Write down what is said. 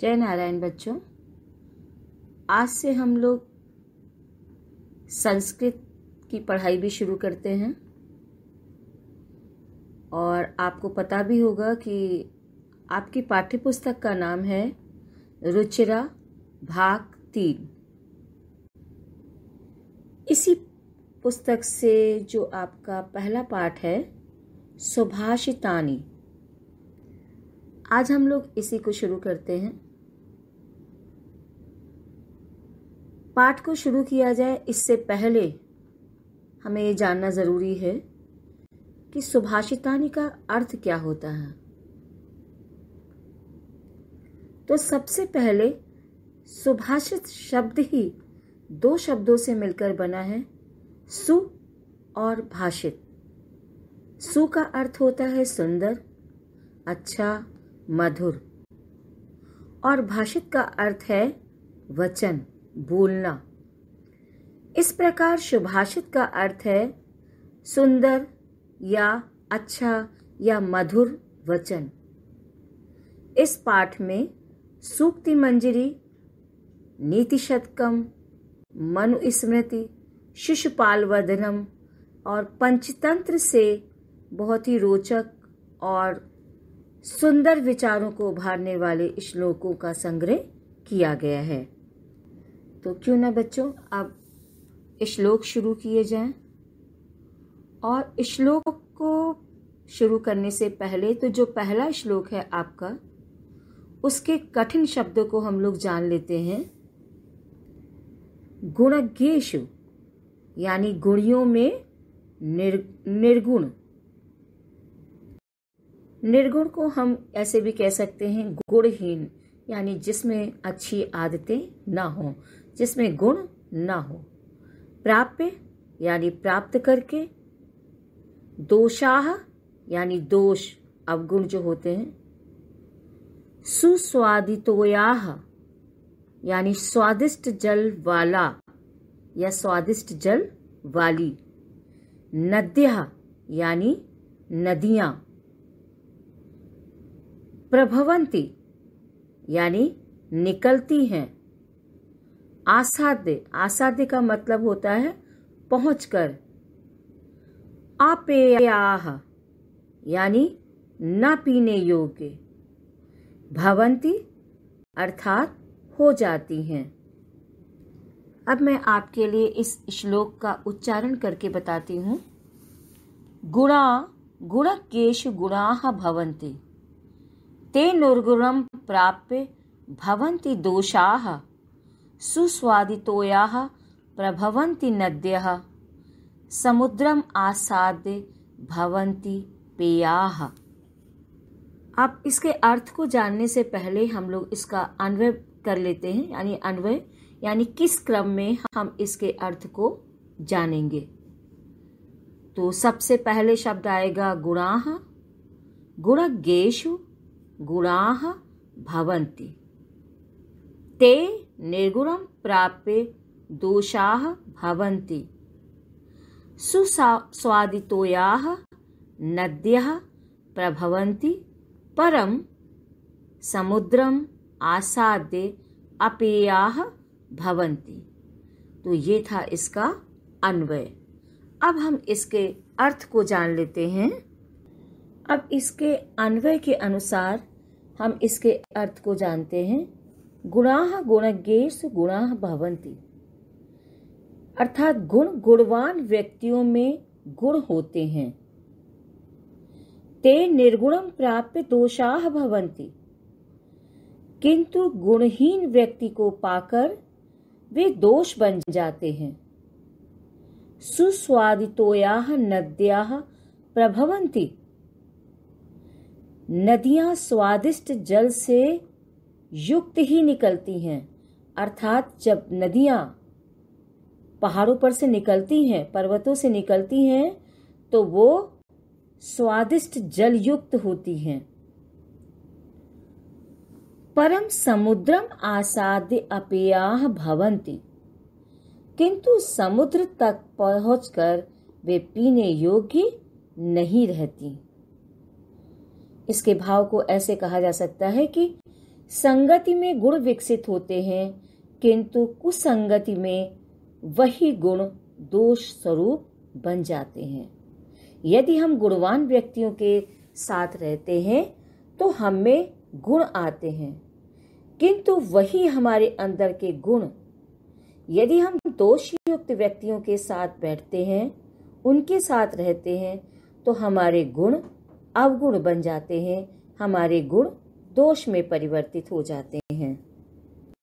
जय नारायण बच्चों, आज से हम लोग संस्कृत की पढ़ाई भी शुरू करते हैं और आपको पता भी होगा कि आपकी पाठ्यपुस्तक का नाम है रुचिरा भाग 3। इसी पुस्तक से जो आपका पहला पाठ है सुभाषितानि, आज हम लोग इसी को शुरू करते हैं। पाठ को शुरू किया जाए इससे पहले हमें ये जानना जरूरी है कि सुभाषितानि का अर्थ क्या होता है। तो सबसे पहले सुभाषित शब्द ही 2 शब्दों से मिलकर बना है, सु और भाषित। सु का अर्थ होता है सुंदर, अच्छा, मधुर, और भाषित का अर्थ है वचन, बोलना। इस प्रकार सुभाषित का अर्थ है सुंदर या अच्छा या मधुर वचन। इस पाठ में सूक्ति मंजरी, नीति शतकम, मनुस्मृति, शिशुपाल वदनम और पंचतंत्र से बहुत ही रोचक और सुंदर विचारों को उभारने वाले श्लोकों का संग्रह किया गया है। तो क्यों ना बच्चों अब श्लोक शुरू किए जाएं। और श्लोक को शुरू करने से पहले तो जो पहला श्लोक है आपका, उसके कठिन शब्दों को हम लोग जान लेते हैं। गुणज्ञेषु यानी गुणियों में निर्गुण। निर्गुण को हम ऐसे भी कह सकते हैं गुणहीन, यानी जिसमें अच्छी आदतें ना हो, जिसमें गुण ना हो। प्राप्य यानी प्राप्त करके। दोषाः यानी दोष, अवगुण जो होते हैं। सुस्वादितोयाः यानी स्वादिष्ट जल वाला या स्वादिष्ट जल वाली। नद्यः यानी नदियां। प्रभवन्ति यानी निकलती हैं। आसाद्य, आसाद्य का मतलब होता है पहुंचकर। अपेयाः यानी न पीने योग्य। भवन्ति अर्थात हो जाती हैं। अब मैं आपके लिए इस श्लोक का उच्चारण करके बताती हूँ। गुणा गुणज्ञेषु गुणाः भवन्ति, ते निर्गुणं प्राप्य भवन्ति दोषाः। सुस्वादितोयाः प्रभवन्ति नद्यः, समुद्रम आसाद्य भवन्ति पेयाः। अब इसके अर्थ को जानने से पहले हम लोग इसका अन्वय कर लेते हैं, यानी अन्वय यानी किस क्रम में हम इसके अर्थ को जानेंगे। तो सबसे पहले शब्द आएगा गुणाः। गुणज्ञेषु गुणाः भवन्ति, ते निर्गुणं प्राप्य दोषाः भवन्ति। सुस्वादितोयाः नद्यः प्रभवन्ति, परं समुद्रम आसाद्य अपेयाः भवन्ति। तो ये था इसका अन्वय। अब हम इसके अर्थ को जान लेते हैं। अब इसके अन्वय के अनुसार हम इसके अर्थ को जानते हैं। गुणाः गुणज्ञेषु गुणाः भवन्ति, अर्थात गुण गुणवान व्यक्तियों में गुण होते हैं। ते निर्गुणं प्राप्य दोषाः भवन्ति, किंतु गुणहीन व्यक्ति को पाकर वे दोष बन जाते हैं। सुस्वादितोयाः नद्याः प्रभवन्ति, नदियां स्वादिष्ट जल से युक्त ही निकलती हैं। अर्थात जब नदियां पहाड़ों पर से निकलती हैं, पर्वतों से निकलती हैं, तो वो स्वादिष्ट जल युक्त होती हैं। परम समुद्रम आसाद्य अपेयाः भवन्ति, किंतु समुद्र तक पहुंचकर वे पीने योग्य नहीं रहती। इसके भाव को ऐसे कहा जा सकता है कि संगति में गुण विकसित होते हैं, किंतु कुसंगति में वही गुण दोष स्वरूप बन जाते हैं। यदि हम गुणवान व्यक्तियों के साथ रहते हैं तो हम में गुण आते हैं, किंतु वही हमारे अंदर के गुण यदि हम दोषयुक्त व्यक्तियों के साथ बैठते हैं, उनके साथ रहते हैं, तो हमारे गुण अवगुण बन जाते हैं, हमारे गुण दोष में परिवर्तित हो जाते हैं।